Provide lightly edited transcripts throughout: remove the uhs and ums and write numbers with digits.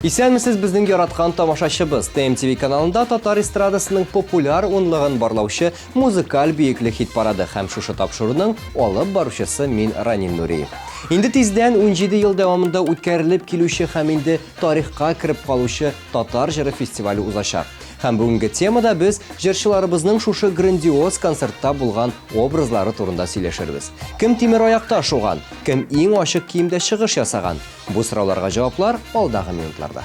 Исәнмесез безнең яраткан тамашачыбыз. ТМТV каналында татар эстрадасының популяр унлыгын барлаучы музыкаль биекле хит парады һәм шушы тапшыруның алып баручысы мин Ранин Нуриев. Инде тиздән 17 ел дәвамында үткәрелеп килүче һәм инде тарихка кирип калучы татар җыры фестивале узачак. Һәм бүгенге темада без җырчыларыбызның шушы грандиоз концертта булган образлары турында сөйләшербез. Кем тимер аякта шуган, кем иң ачык киемдә чыгыш ясаган? Бу сорауларга җаваплар алдагы минутларда.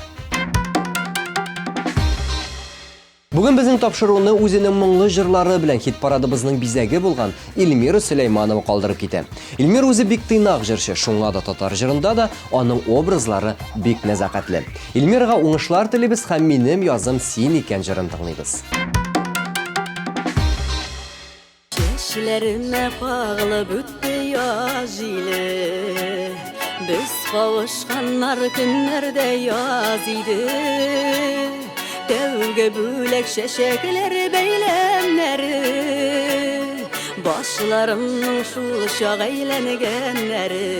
Бүген безнең тапшыруны үзенең моңлы җырлары белән хит парадыбызның бизәге булган Илмира Сөләйманова калдырып китә. Илмира үзе бик тыйнак җырчы, шуңа да татар җырында да аның образлары бик нәзакәтле. Илмирага уңышлар телибез һәм минем язым син икән җырын тыңлыйбыз. Чәчләремә кагылып үтте яз җиле, без кавышканнар көннәрдә яз иде. Тәүге бүләк чәчәкләр бәйләмнәре, башларымның шул чак әйләнгәннәре.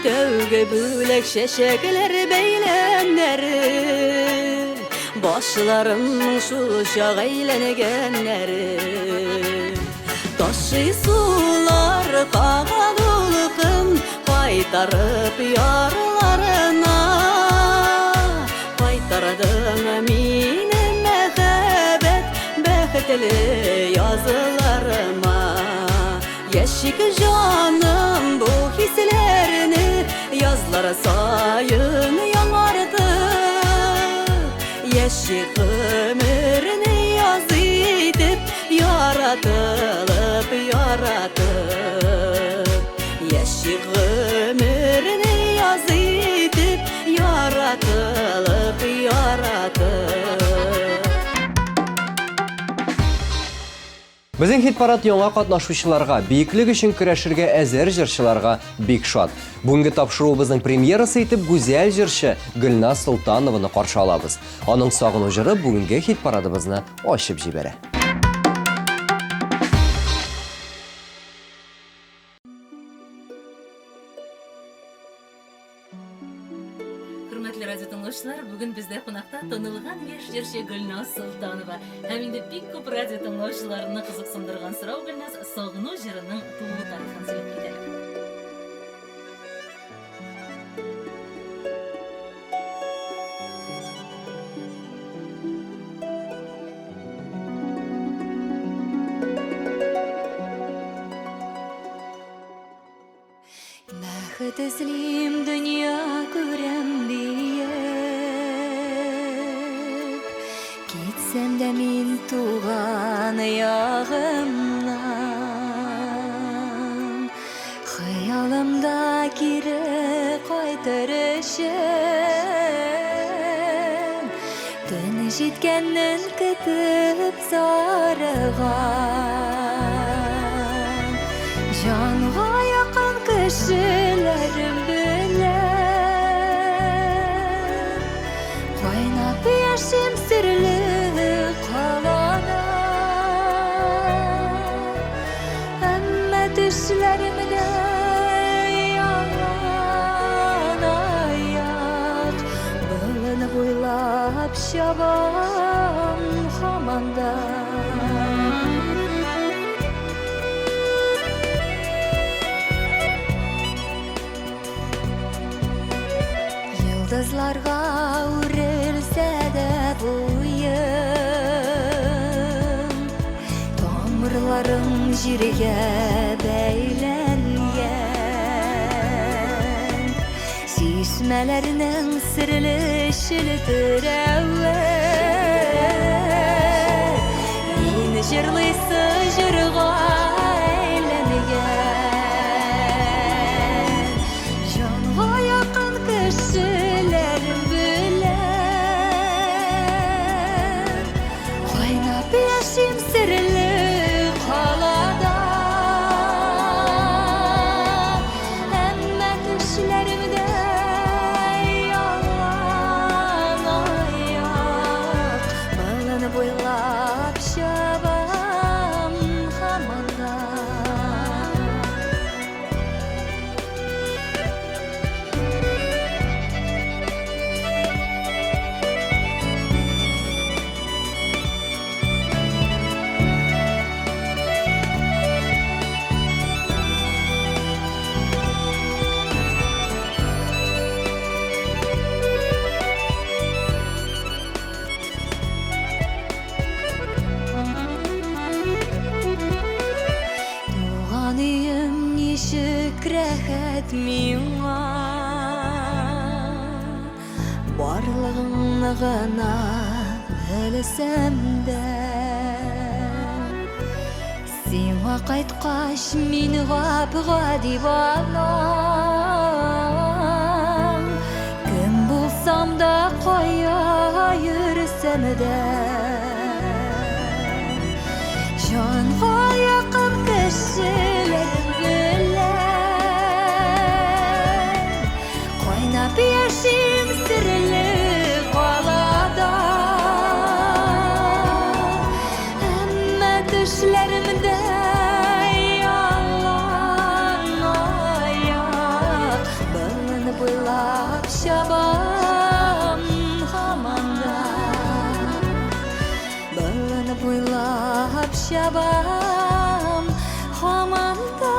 Тәүге бүләк чәчәкләр бәйләмнәре, башларымның шул чак әйләнгәннәре. Ташый сулар каган улкын, кайтарып ярларына. Кайтардың мине мәхәббәт бәхетле языларыма. Яшик җаным бу хисләрне язлар саен яңарды. Яшик гомерне яз итеп яратылып яратып. Яшик гомерне яз итеп яратылып яратып. Безнең хит парад яңа катнашучыларга, биеклек өчен көрәшергә әзер җырчыларга бик шат. Бүгенге тапшыруыбызның премьерасы итеп гүзәл җырчы Гөлназ Солтанованы каршы алабыз. Аның сагыну җыры бүгенге хит парадыбызны ачып җибәрә. Hürmetli radyo dinləyicilər, bugün bizdə qonaqda tanılğan яшь җырчы Гөлназ Солтанова. Һәм инде бик күп радио dinləyicilərini кызыксындырган сорау Гөлназ сагыну җырының туу тарихын сөйләп китәләр. Бәхет эзлим дөнья күрәм диеп, китсәм дә мин туган ягымнан. Хыялымда кире кайтыр өчен, төн җиткәннән көтеп зарыган. Җанга якын кешеләрем белән, кайнап яшем серле калана. Әмма төшләремдә ялган аяк, болын буйлап чабам һаманда. Йолдызларга үрелсә дә буем, тамырларым җиргә бәйләнгән. Сисмәләрнең серле челтерәве, мин җырлыйсы җырга әйләнгән. Җанга якын кешеләрем белән, кайнап яшим серле калада. Әмма төшләремдә ялган аяк, болын буйлап чабам һаман. ничек рәхәт миңа, барлығыңны ғана білсәм дә. Сиңа қайтқаш мин ғапыға дип алам, кім булсам да қоя йөрсәм дә. Жанға яқын кешеләрем белән, кайнап яшим серле калада. Әмма төшләремдә ялан аяк, былынып уйлап чабам һаманда. Былынып уйлап чабам һаманда.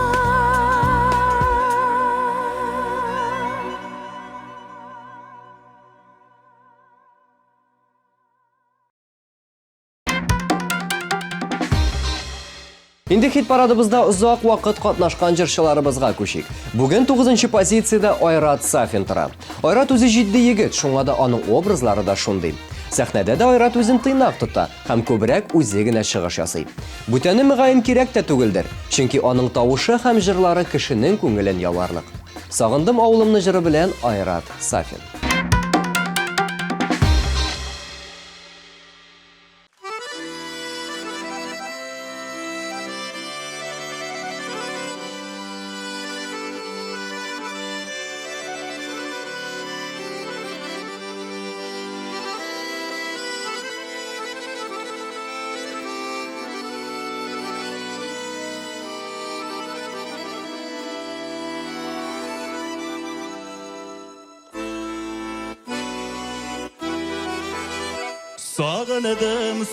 Инде хит парадыбызда ұзақ вақыт қатнашқан жыршыларыбызға көшек. Бүгін 9-нчы позицияда Айрат Сафин тора. Айрат өзі жидді егет, шуңа да аның образлары да шундый. Сәхнәдә дә Айрат үзен тыйнак тота һәм күбрәк үзе генә чыгыш ясый. Бүтәне мөгаен кирәк тә түгелдер, чөнки аның тавышы һәм җырлары кешенең күңелен яларлык. Сагындым авылымны җыры белән Айрат Сафин.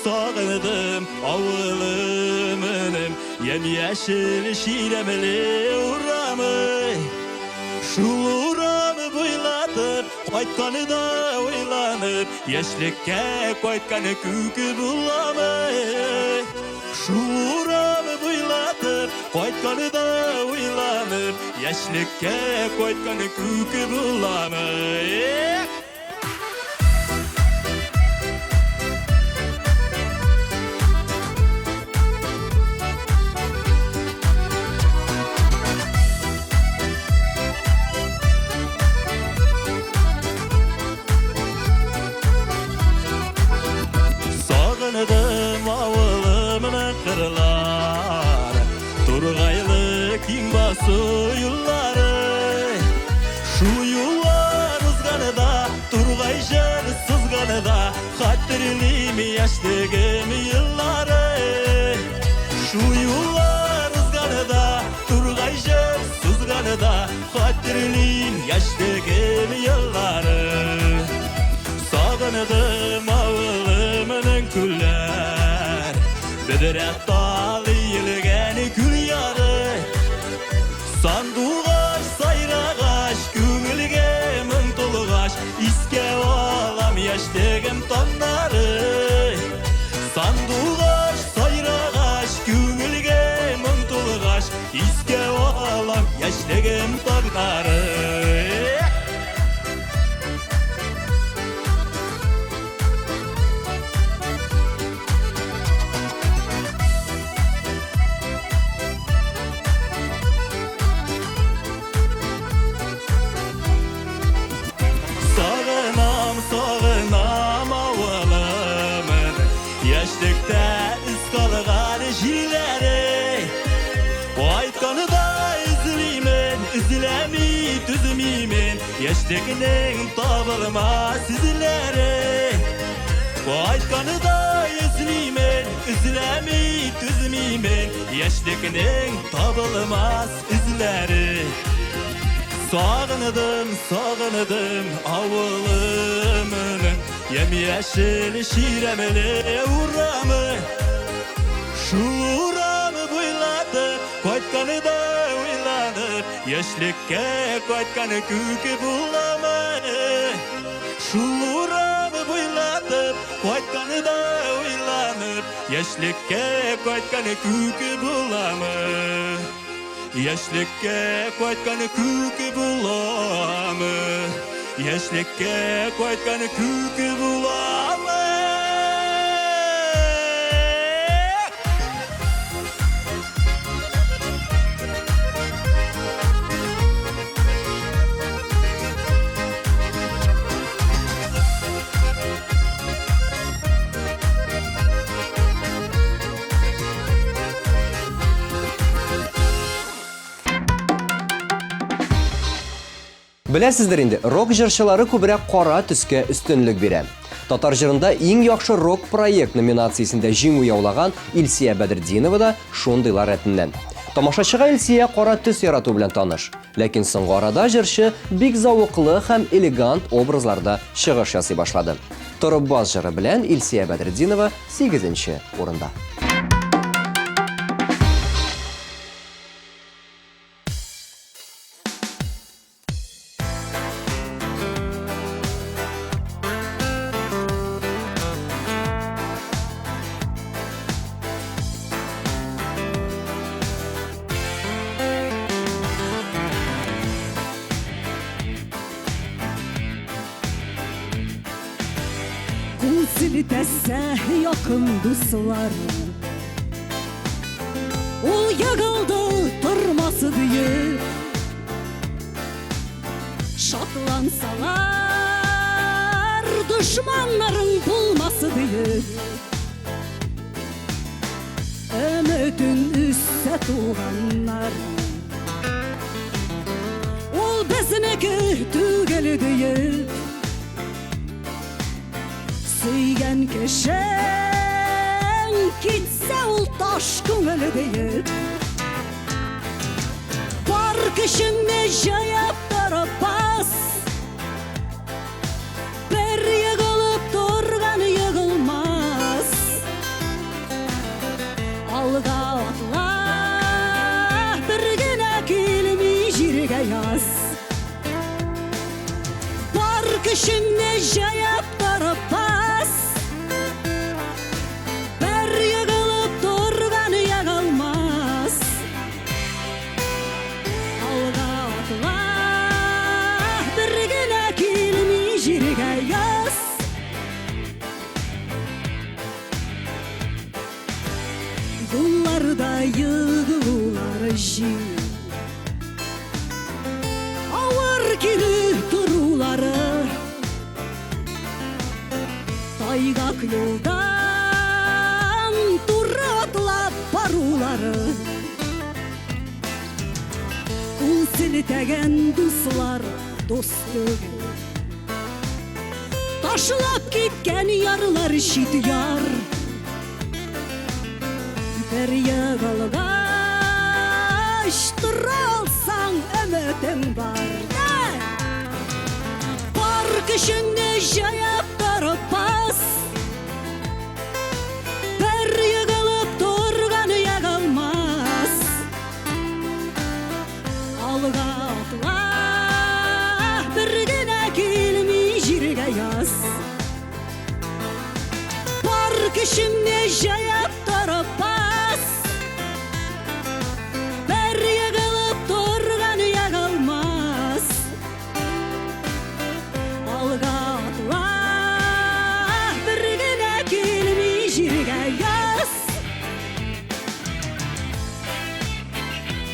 Sağınıdım avılımının yemyeşil şiremeli uğramı. Şu uğramı buylatıp koytkanı da uylanıp yaşlıkke koytkanı kükü bulamı. Şu uğramı buylatıp koytkanı da uylanıp yaşlıkke koytkanı kükü bulamı. Sağınıdım avılımın kırlar, Turgaylı kingbası yılları. Şu yıllar ızganı da, Turgay jır sızganı da, Hatırlayım yaşlığım yılları. Şu yıllar ızganı da, Turgay jır sızganı da, Hatırlayım yaşlığım yılları. Sağınıdım avılımın küller, Bediret dalı yılgeni kül yarı. Sanduğaş, sayrağaş, küngülge mın tolğaş, İske olam yaşlığım tonları. Sanduğaş, sayrağaş, küngülge mın tolğaş, İske olam yaşlığım tonları. Sağınam avılımın yaşlıkta iz kalgan jilleri. Aytkanı da izleymen, izlemi tüzmeymen, yaşlıkның tabılmaz izleri. Aytkanı da izleymen, izlemi tüzmeymen, yaşlıkның tabılmaz izleri. Sağınıdım avılımın yemyeşil şiremeli uğramı. Şu uğramı buylatıp koytkanı da uylanıp yaşlıkke koytkanı kükü bulamı. Şu uğramı buylatıp koytkanı da uylanıp yaşlıkke koytkanı kükü bulamı. Яшьлеккә кайткан күке буламы? Яшьлеккә кайткан күке буламы? Беләсездер инде, рок җырчылары күбрәк кара төскә өстенлек бирә. Татар җырында иң яхшы рок проект номинациясендә җиңү яулаган Илсия Бәдретдинова да шундыйлар рәтеннән. Тамашачыга Илсия кара төс ярату белән таныш, ләкин соңгы арада җырчы бик зауыклы һәм элегант образларда чыгыш ясый башлады. Торып бас җыры белән Илсия Бәдретдинова 8-нче урында. Siltese yakın dostlar, o yığıldı durması diye. Şatlansalar düşmanların bulması diye. Ümitin üsse tuğanlar, o bizniki tügeli diye. Söygen keşen gitse ol taş köngeli deyip, var kişimde jayap tarafas, bir yığılıp durgan yığılmaz. Alga atla bir gine kilimi jirge yaz, var kişimde jayap tarafas, Dullarda yığılar jim, ağır kiri duruları, taygak yoldan duratlap baruları. Kul siltegen dostlar dostluğu, taşlap gitken yarlar şidyar. Bir yığılgaş duralsan ümitim var. Var kişinde jayap tarafas, bir yığılıp durgan yığılmaz. Alga atla bir gine kilimi jirge yaz, var kişinde jayap tarafas,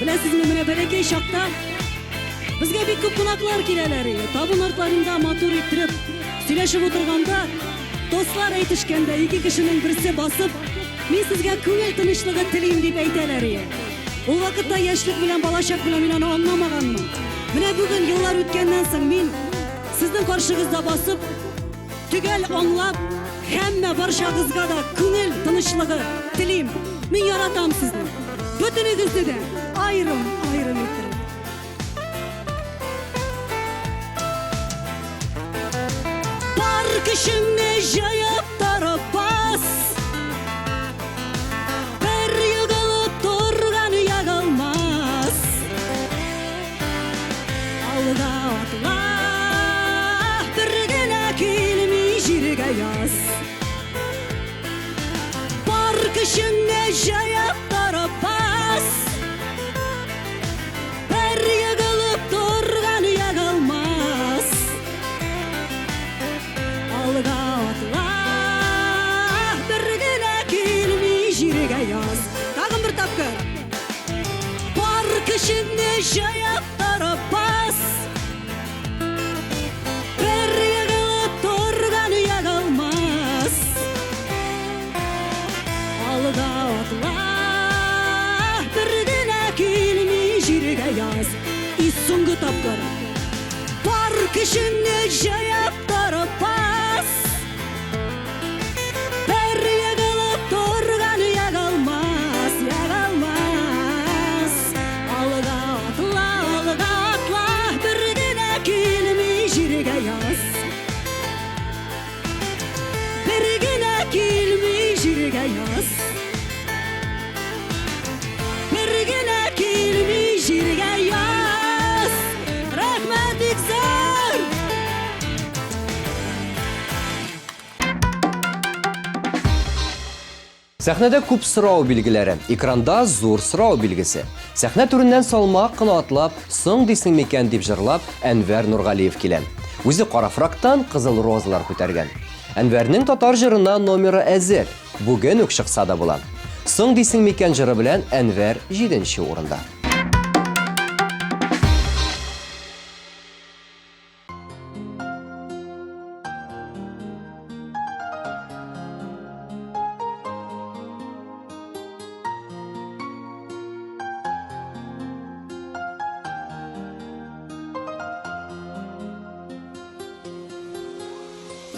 Bilesizmi, mine berekey şakta bizge bir köp konaklar kireler. Tabun artlarında motor ettirip süleşip oturganda dostlar aytışkanda iki kişinin birisi basıp men sizge köngül tınычлыгы tileyim dep ayteler. O vakitda yaşlık bilen balaşak bilen men onu anlamaganmın. Mine bugün yıllar ötkenden soň men sizdin karşınızda basıp tügel anlap hemme barşagızga da köngül tınычлыгы tileyim. Men yaratam sizni. Bütünüzde de ayrım ayrım ettirin. Var kişinde jayap tarafas, bir yığılıp durgan yığılmaz. Alga atla bir gine kilimi jirge yaz, var kişinde jayap tarafas, жаяп тарапас. Бір егіліп тұрған ұяқ алмас. Алға отла, бір гіне келмей жерге яз. И соңғы тапқыр бар кішіне жаяп тарапас. Бір егіліп тұрған ұяқ алмас, ұяқ алмас. Алға атла, бір гіне келмей жерге яз. Bir gine kelmey jirge yaz. Bir gine kelmey jirge yaz. Rahmet ikzar. Сәхнәдә күп сорау билгеләре, экранда зур сорау билгесе. Сәхнә түреннән салмак кына атлап, соң дисең микән дип җырлап, Әнвәр Нургалиев килә. Үзе кара фрактан кызыл розалар күтәргән. Әнвәрнең татар җырына номеры әзер. Бүген үк чыкса да була. Соң дисең микән җыры белән Әнвәр 7нче урында.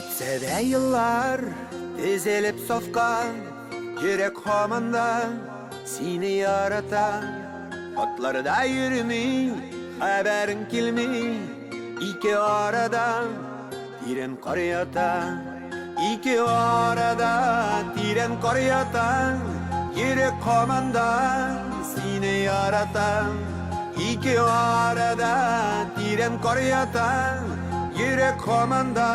Үтсәдә еллар тезелеп сафкан, йөрәк һаманда сине ярата. Атларда йөрми, хәбәрең килми, ике арада тирән кар ята. Ике арада тирән кар ята, йөрәк һаманда сине ярата. Ике арада тирән кар ята, yürek komanda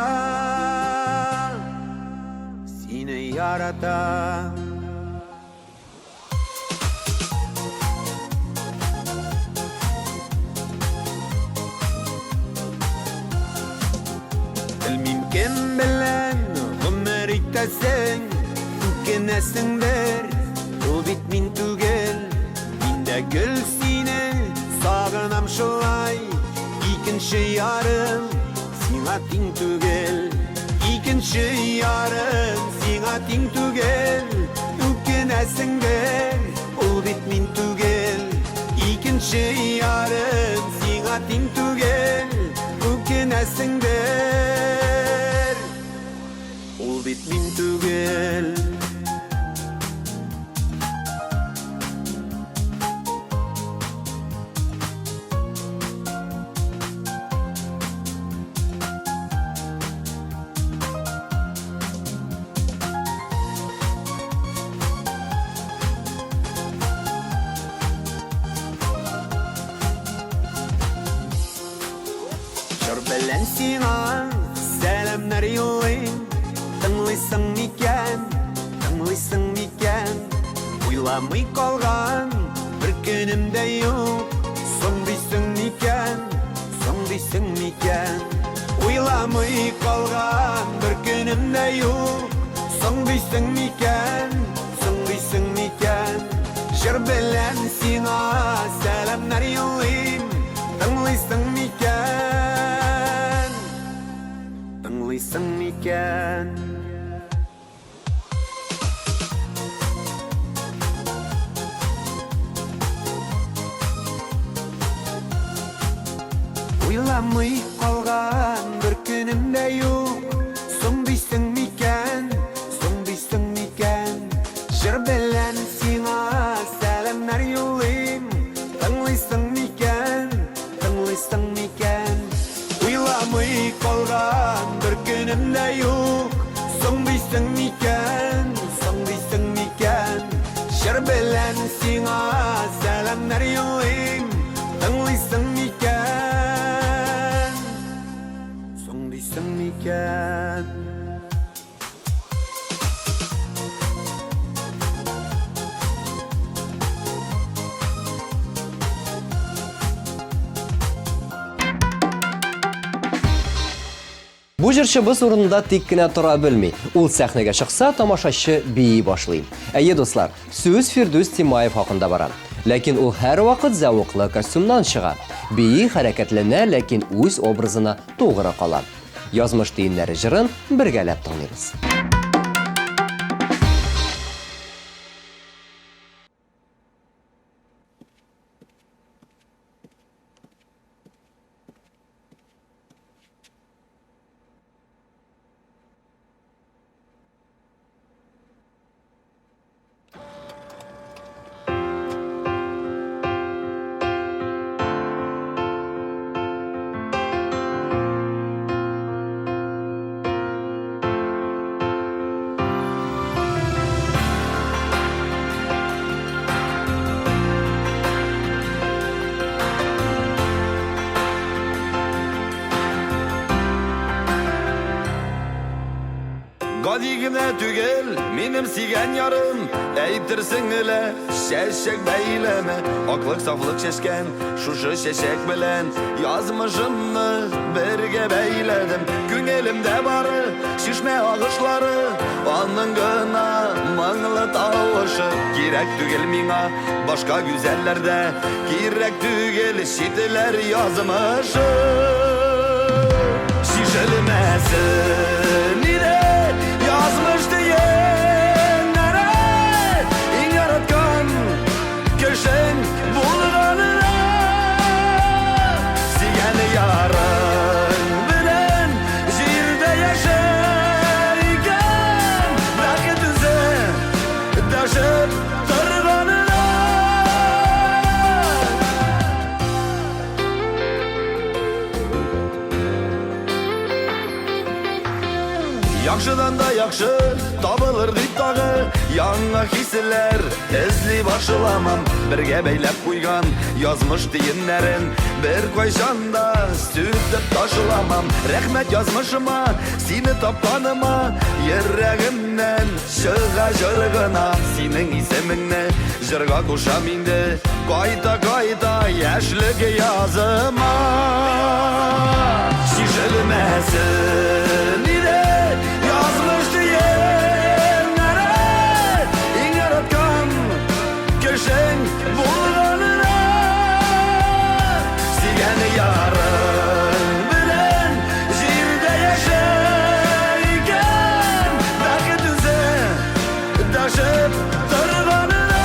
seni yarata. Bilmem kim bilen ömür itasen, tükenesindir, o bit min tügel. Minde gül sine sağınam şolay, ikinci yarım Сиңа тиң түгел, икенче ярым сиңа тиң түгел. Үкенәсеңдер, ул бит мин түгел. Икенче ярым сиңа тиң түгел. Үкенәсеңдер, ул бит мин түгел. Жыр белән сиңа сәламнар юллыйм. Тыңлыйсың микән, тыңлыйсың микән? Уйламый калган бер көнем дә юк. Соң дисең микән, соң дисең микән? Уйламый калган бер көнем дә юк. Соң дисең микән, соң дисең микән? Жыр белән сиңа сәламнар юллыйм. Тыңлыйсың микән, тыңлыйсың микән? Уйламый калган бер көнем дә юк. Соң дисең микән, соң дисең микән? Жыр белән сиңа сәламнар юллыйм. Тыңлыйсың микән, тыңлыйсың микән? Уйламый калган бер көнем дә юк. Соң дисең микән, соң дисең микән? Жыр белән сиңа сәламнар юллыйм. Тыңлыйсың микән, соң дисең микән? Бу җырчыбыз урынында тик кенә тора белми. Ул сәхнәгә чыкса, тамашачы бии башлый. Әйе, дуслар, сүз Фирдүс Тимаев хакында бара. Ләкин ул һәр вакыт зәвыклы костюмнан чыга. Бии хәрәкәтләнә, ләкин үз образына тугры кала. Язмыш тиеннәре җырын бергәләп тыңлыйбыз. Гадигіне түгел, менім сиген ярым, әйтерсің ілі, шәшек бәйлеме, ақлық сафлық шешкен, шушы шешек білен, язмышымны бірге бәйледім, күңелімде бары, шишме ағышлары, аның гына маңлы тауышы, керек түгел миңа, башка güzellerde, керек түгел шетілер язмышы, шишілмәсін иде, yazmış diyenlere in yaratkan köşen bulganına siyen yarın bilen jirde yaşayken belki düze taşıp tırganına Yaxşıdan da yaxşı табылыр deyip dağı Яңа хисселер эзли башыламам Бірге бәйләп куйган язмыш тиеннәрен Бір кайшанда сүтеп ташыламам Рәхмәт язмышыма, сине тапканыма Йөрәгемнән чыга җыргына Синең исемеңне җырга кушам инде Кайта-кайта яшьлек языма Шишелмәсен иде yazmış diyenlere in yaratkan köşen bulganına siyen yarın bilen jirde yaşayken belki düze taşıp tırganına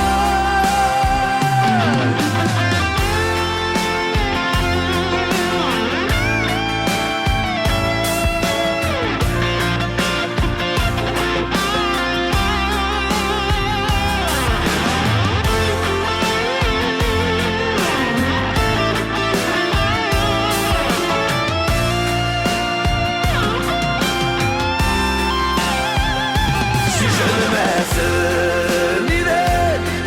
Şişelmesin ide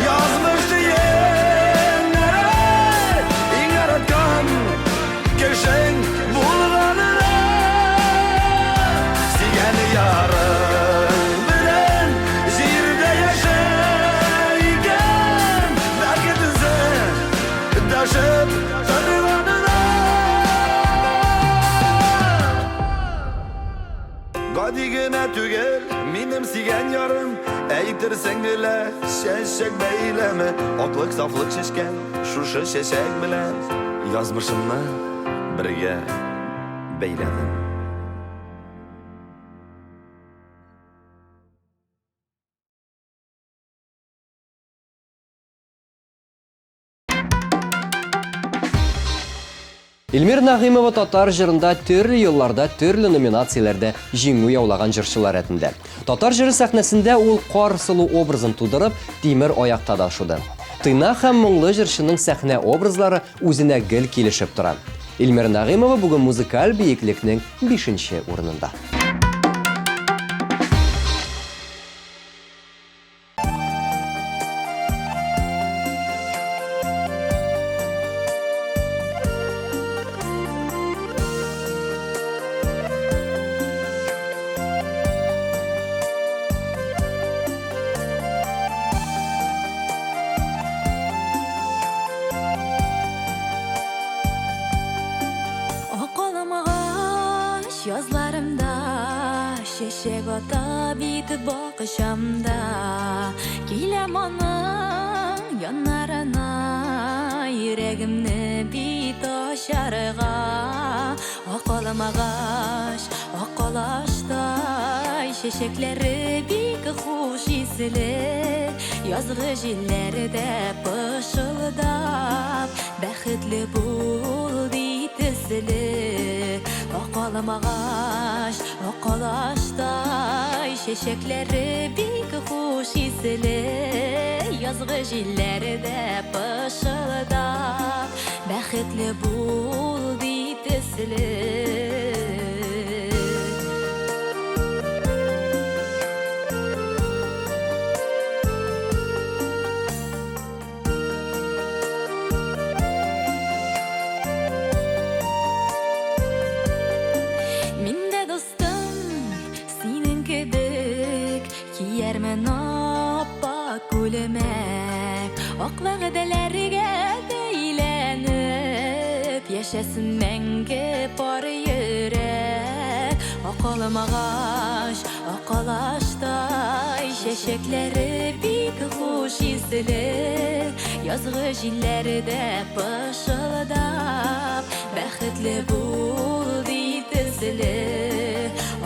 yazmış diyenlere in yaratkan köşen bulganına siyen yarın bilen jirde yaşayken belki düze taşıp tırganına Gadigine tügel Минем сиген ярым, әйтерсең ілі Шәшек бәйлеме, аклык сафлык шешкен Шушы шешек білен Язмышымны бірге бәйледім Илмир Нагыймова татар җырында төрле елларда төрле номинацияләрдә җиңү яулаган җырчылар рәтендә. Татар җыры сәхнәсендә ул кар сылу образын тудырып, тимер аякта да шуды. Тыйна һәм моңлы җырчының сәхнә образлары үзенә гел килешеп тора. Илмир Нагыймова бүген музыкаль биеклекнең 5-нче урынында. Yazlarımda şeşek ata bitip bakışamda Kilem onun Yanlarına yüreğimni bit aşarığa Okolum ağaç, okolaştay Şeşekleri bik hoş isli Yazgı jillerde pışıldap Bəxtli bul bitisli Okolum ağaç, okolaştay Şeşekleri bik hoş isli Yazgı jillerde pışıldap Bəxtli bul bitisli Minde dostum senin kebek Kiyermen appak gülümek Ok vəğdələrgə deylenip Yaşasın menge par yürek Okolum ağaç, okolaştay Şeşekleri bik hoş isli Yazgı jillerde pışıldap Bəxtli bul bitisli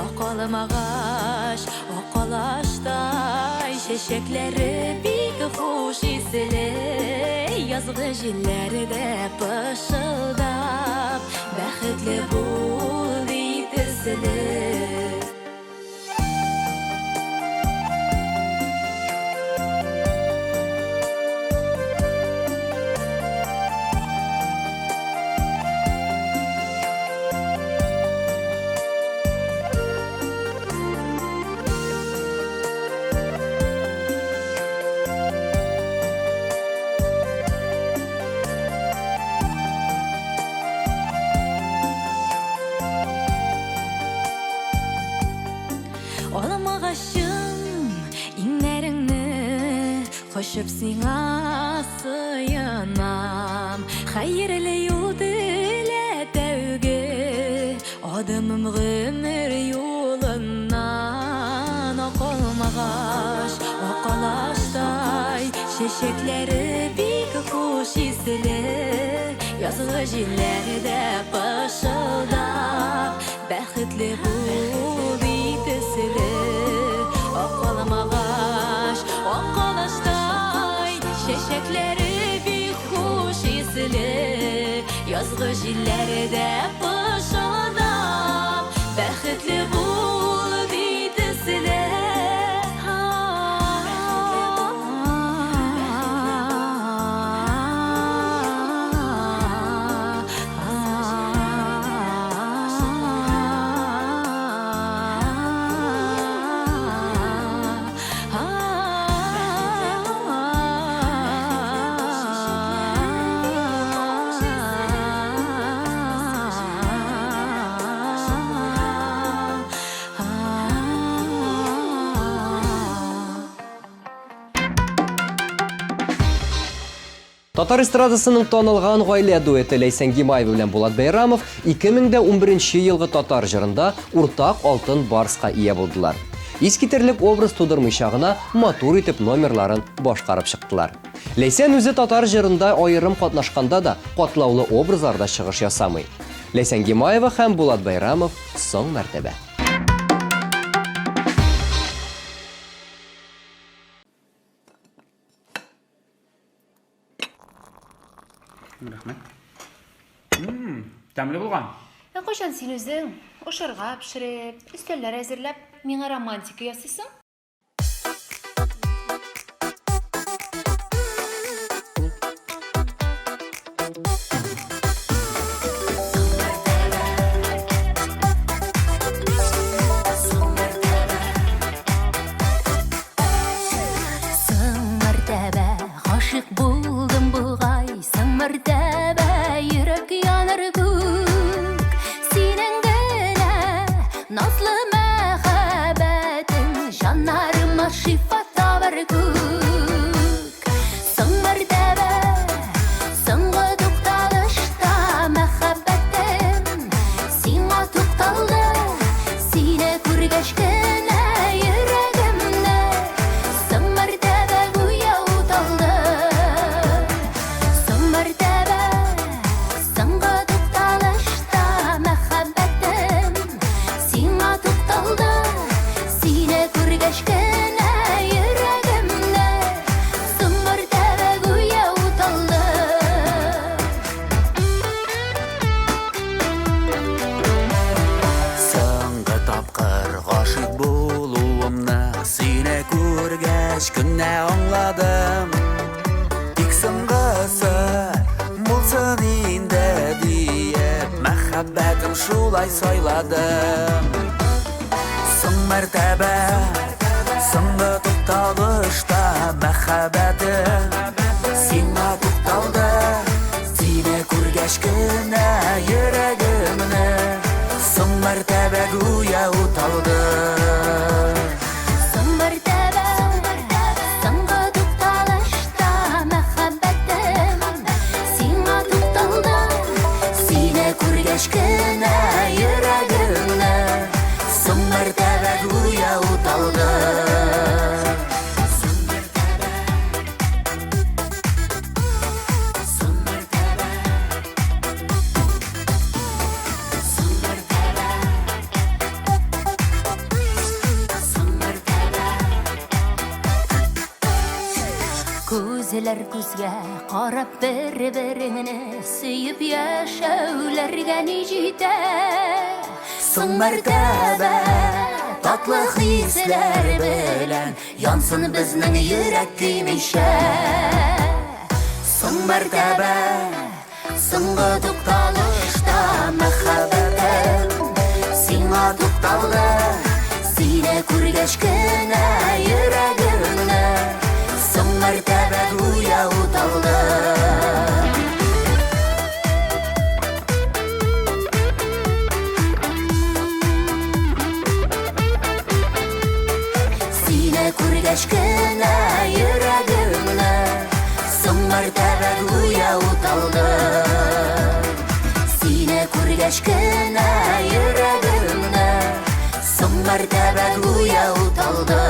Okolum ağaç, okolaştay Şeşekleri bik hoş isli Yazgı jillerde pışıldap Bəxtli bul bitisli Olam ağaçım, inlerini Koşup sina sığınam Hayırlı yol dile devge Adımım gümür yolundan Okolum ağaç, okolaştay Şeşekleri bik hoş isli Yazgı jillerde pışıldap Bəxtli bul bitisli Okolum ağaç, okolaştay Şeşekleri bik hoş isli Yazgı jillerde pışıldap Bəxtli bul bitisli Татар эстрадасының танылған гаилә дуэты Ләйсән Гимаева белән Булат Байрамов 2011 елгы татар җырында уртак алтын барска ия булдылар. Искитерлек образ тудырмыйча гына матур итеп номерларын башкарып чыктылар. Ләйсән үзе татар җырында аерым катнашканда да катлаулы образларда чыгыш ясамый. Ләйсән Гимаева һәм Булат Байрамов соң мәртәбә. Рахмет. Тәмле булган. Кашан син үзең ашарга пешереп, өстәлләр әзерләп, миңа романтика ясыйсың? мәхәббәтім шулай сайладым. Соң мәртәбә, соңғы тукталышта мәхәббәтім сиңа тукталды. Сине күргәч кенә йөрәгемне соң мәртәбә гүя уталды. Соң мәртәбә, соңгы тукталышта мәхәббәтем сиңа тукталды. Сине күргәч кенә йөрәгемне соң мәртәбә гүя уталды. Күзләр күзгә карап бер-береңне сөеп яшәүләргә ни җитә. Соң мәртәбә татлы хисләр белән янсын безнең йөрәк көймичә. Соң мәртәбә соңгы тукталышта мәхәббәтем сиңа тукталды. Сине күргәч кенә йөрәгемне соң мәртәбә гүя уталды. Сине күргәч кенә йөрәгемне соң мәртәбә гүя уталды. Сине күргәч кенә йөрәгемне соң мәртәбә гүя уталды.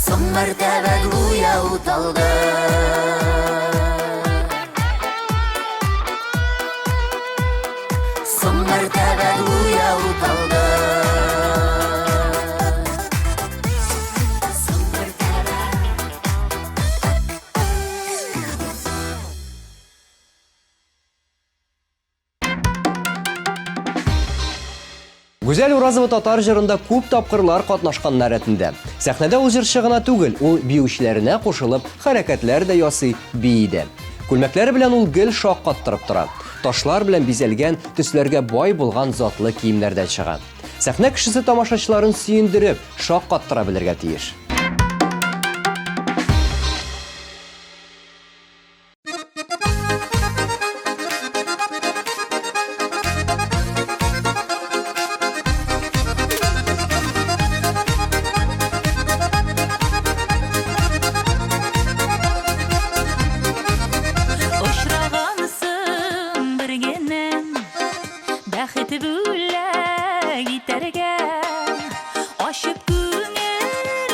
Соң мәртәбә гүя уталды. Соң мәртәбә гүя уталды. Гүзәл Уразова татар җырында күп тапкырлар катнашкан рәтендә. Сәхнәдә ул җырчы гына түгел, ул биючеләренә кушылып, хәрәкәтләр дә ясый, бииде. Күлмәкләре белән ул гел шаккаттырып тора. Ташлар белән бизәлгән, төсләргә бай булган затлы киемнәрдә чыга. Сәхнә кешесе тамашачыларын сөендереп, шаккаттыра белергә тиеш. Очрагансың бер генә бәхет бүләк итәргә, ачып күңел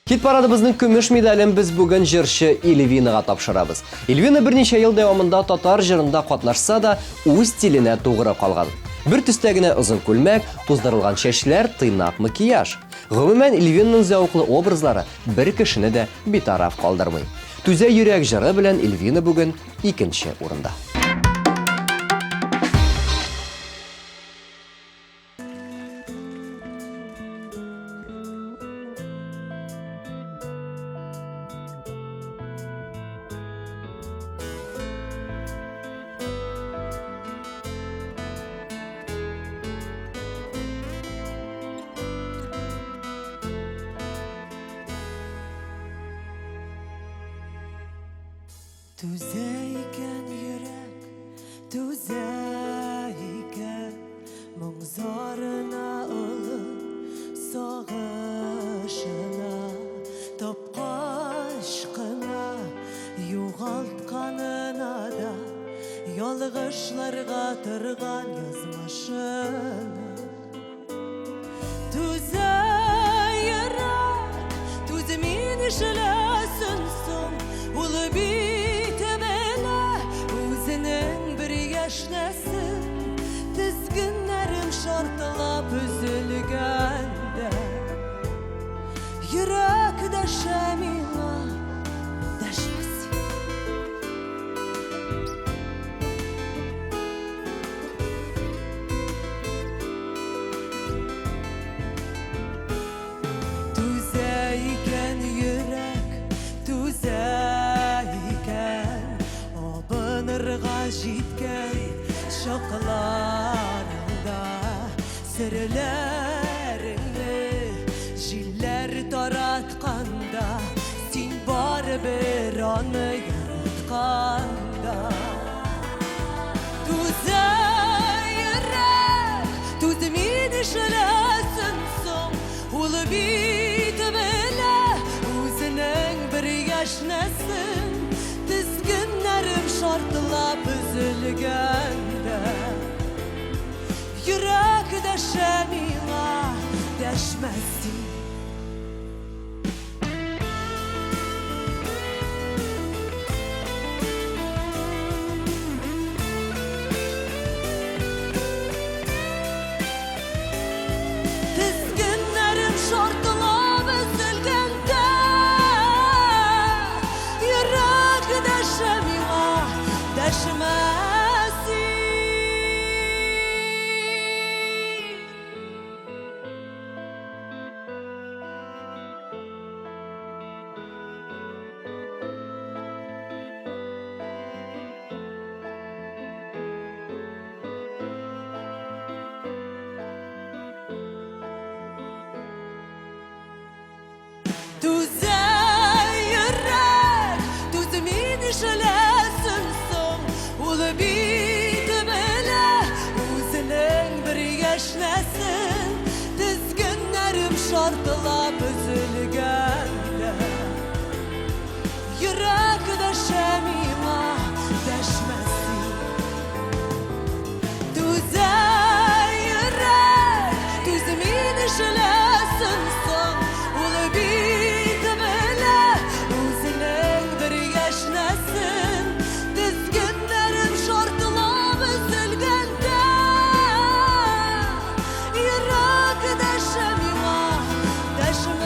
Хит парадыбызның көмеш медален біз бүгін жыршы Ильвинаға тапшырабыз. Ильвина бірнеше ел дәвамында татар жырында катнашса да, үз стиленә тугры калган. Бір төстәгенә озын күлмәк, туздырылган чәчләр, тыйнак макияж. Гомумән Ильвинаның зәвыклы образлары бер кешене дә битараф калдырмый. Түзә йөрәк жыры белән Ильвина бүген 2нче урында. Түзә икән йөрәк, түзә икән, моң-зарына олы сагышына, тапкач кына, югалтканына да, ялгышларга торган язмышына. Түзә йөрәк, түзә мин ишеләсен соң, улы яшнәсен, тізгінләрім шартылап үзілгәндә, йөрәк дәшә миңа, дәшмәс. Түзә икән йөрәк, түзә икән, абынырга җиткән шокларында, серләреңне җилләр таратканда, син барыбер аны яратканда. Түзә йөрәк, түзә мин ишеләсен соң, ул бит белә үзенең бер яшнәсен, тізгінләрім шартылап үзілгәндә, йөрәк дәшә миңа, дәшмәс син. Тізгінләрім шартылап үзілгәндә, йөрәк дәшә миңа, дәшмәс син. Түзә йөрәк, түзә мин ишеләсен соң, ул бит белә үзенең бер яшнәсен, тізгінләрім шартылап үзілгәндә, йөрәк дәшә миңа, дәшмәс син. Түзә йөрәк, түзә мин ишеләсен соң, ул бит белә үзенең бер яшнәсен, тізгінләрім шартылап үзілгәндә, йөрәк дәшә миңа, дәшмәс син.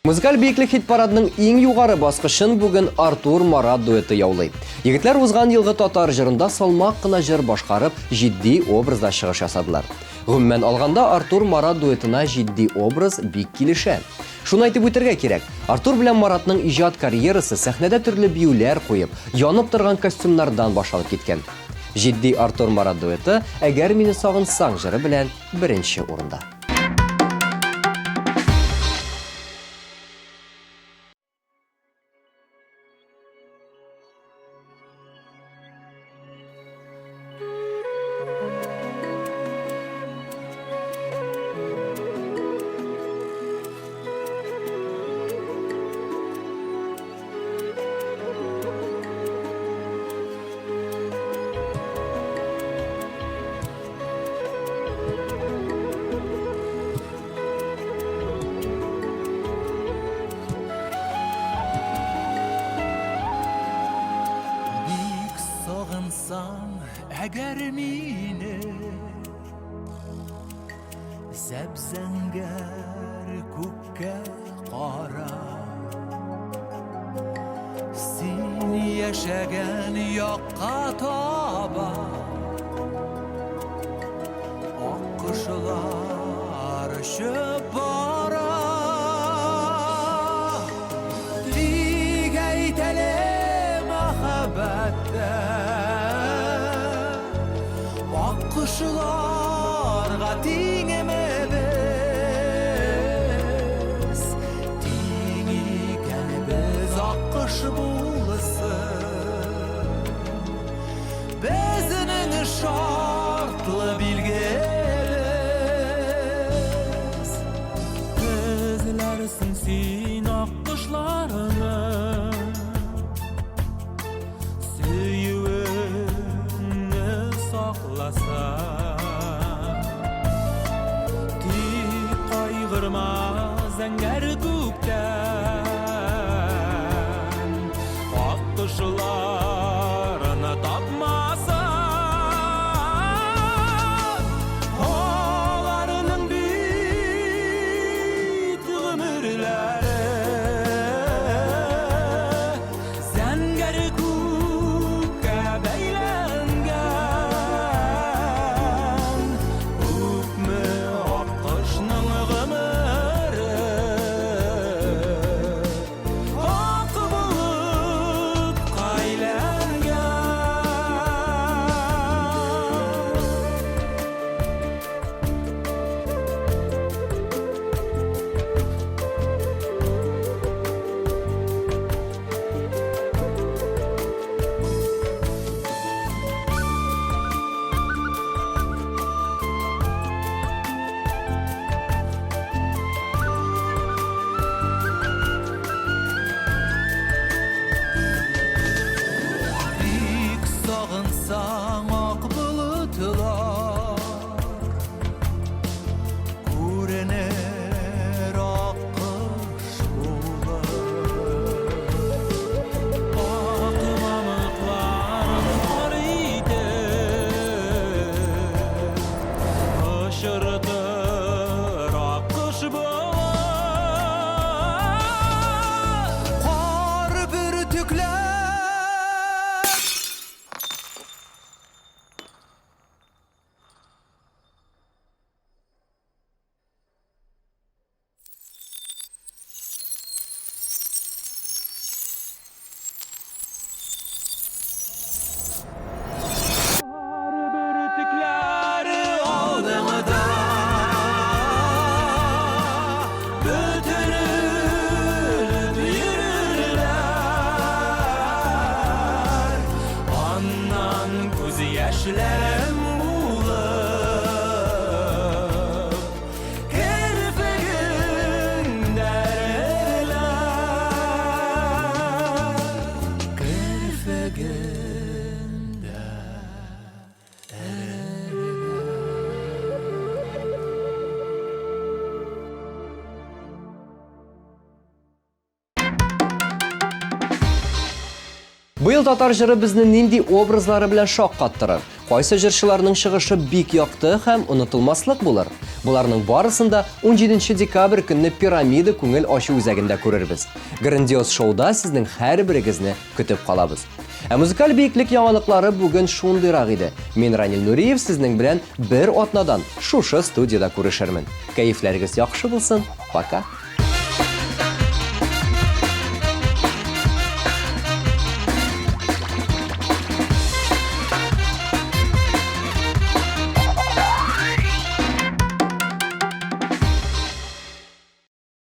Музыкаль биеклек хит парадының иң югары баскычын бүген Артур Марат дуэты яулый. Егетләр узган елгы татар жырында салмак кына жыр башкарып, җитди образда чыгыш ясадылар. Гомумән алганда Артур Марат дуэтына җитди образ бик килешә. Шуны әйтеп үтәргә кирәк. Артур белән Маратның иҗат карьерасы сәхнәдә төрле биюләр куеп, янып торган костюмнардан башланып киткән. Җитди Артур Марат дуэты «Әгәр мине сагынсаң» жыры белән 1нче урында. Зәп-зәңгәр күккә кара, син яшәгән якка таба аккошылар очып бара. Тик әйтәле мәхәббәттә аккошыларга тиңемебез, тиң икәнбез аккош булсын. Безнең шартлы билгебез. Эзләрсең син аккошларны, сөюеңне сакласаң. Тик кайгырма зәңгәр күктән, аккошларны тапмасаң. Аларның бит гомерләре зәңгәр күккә бәйләнгән. Күпме аккошның гомере ак болытка әйләнгән. Бик сагынсаң ак болытлар, күренер аккош булып. Ак мамыкларын кар итеп очыртыр аккош булып. Кар бөртекләр алдыңда бөтеніп йөрерләр. Аннан күз яшьләрем булып керфегеңдә эреләр. Керфегеңдә Быел татар җыры безне нинди образлары белән шаккаттырыр? Кайсы җырчыларның чыгышы бик якты һәм онытылмаслык булыр? Буларның барысында 17 декабрь көнне Пирамида күңел ачу үзәгендә күрербез. Грандиоз шоуда сезнең һәрберегезне көтеп калабыз. Ә музыкаль биеклек яңалыклары бүген шундыйрак иде. Мин Ранил Нуриев сезнең белән бер атнадан шушы студияда күрешермен. Кәефләрегез яхшы булсын. Пока.